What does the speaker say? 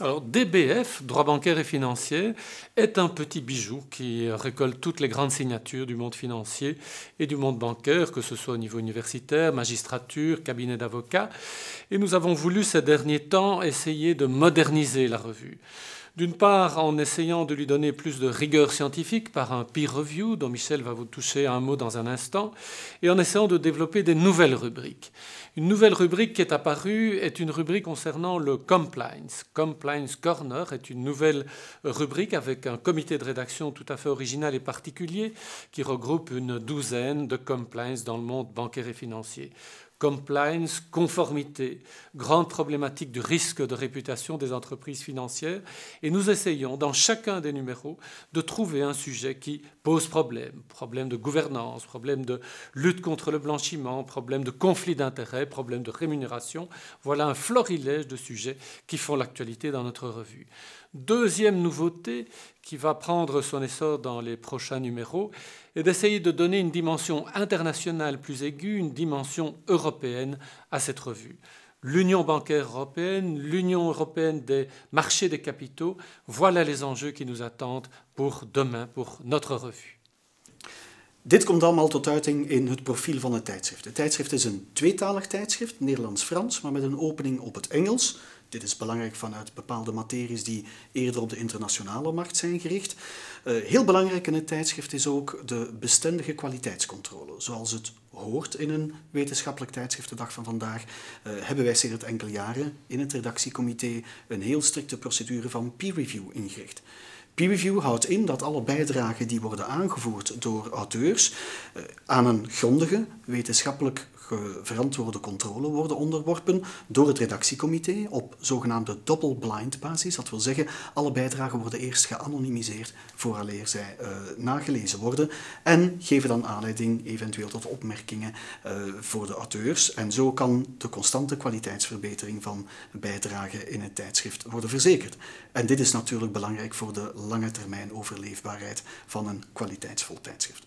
Alors, DBF, droit bancaire et financier, est un petit bijou qui récolte toutes les grandes signatures du monde financier et du monde bancaire, que ce soit au niveau universitaire, magistrature, cabinet d'avocats. Et nous avons voulu ces derniers temps essayer de moderniser la revue. D'une part, en essayant de lui donner plus de rigueur scientifique par un peer review, dont Michel va vous toucher un mot dans un instant, et en essayant de développer des nouvelles rubriques. Une nouvelle rubrique qui est apparue est une rubrique concernant le compliance. Compliance Corner est une nouvelle rubrique avec un comité de rédaction tout à fait original et particulier qui regroupe une douzaine de compliance dans le monde bancaire et financier. Compliance, conformité, grande problématique du risque de réputation des entreprises financières. Et nous essayons, dans chacun des numéros, de trouver un sujet qui pose problème. Problème de gouvernance, problème de lutte contre le blanchiment, problème de conflit d'intérêts, problème de rémunération. Voilà un florilège de sujets qui font l'actualité dans notre revue. Deuxième nouveauté qui va prendre son essor dans les prochains numéros est d'essayer de donner une dimension internationale plus aiguë, une dimension européenne à cette revue. L'Union bancaire européenne, l'Union européenne des marchés des capitaux, voilà les enjeux qui nous attendent pour demain, pour notre revue. Dit komt allemaal tot uiting in het profiel van het tijdschrift. Het tijdschrift is een tweetalig tijdschrift, Nederlands-Frans, maar met een opening op het Engels. Dit is belangrijk vanuit bepaalde materies die eerder op de internationale markt zijn gericht. Heel belangrijk in het tijdschrift is ook de bestendige kwaliteitscontrole. Zoals het hoort in een wetenschappelijk tijdschrift de dag van vandaag, hebben wij sinds enkele jaren in het redactiecomité een heel strikte procedure van peer review ingericht. Peer review houdt in dat alle bijdragen die worden aangevoerd door auteurs aan een grondige, wetenschappelijk verantwoorde controle worden onderworpen door het redactiecomité op zogenaamde double-blind basis. Dat wil zeggen, alle bijdragen worden eerst geanonimiseerd vooraleer zij nagelezen worden en geven dan aanleiding eventueel tot opmerkingen voor de auteurs. En zo kan de constante kwaliteitsverbetering van bijdragen in het tijdschrift worden verzekerd. En dit is natuurlijk belangrijk voor de lange termijn overleefbaarheid van een kwaliteitsvol tijdschrift.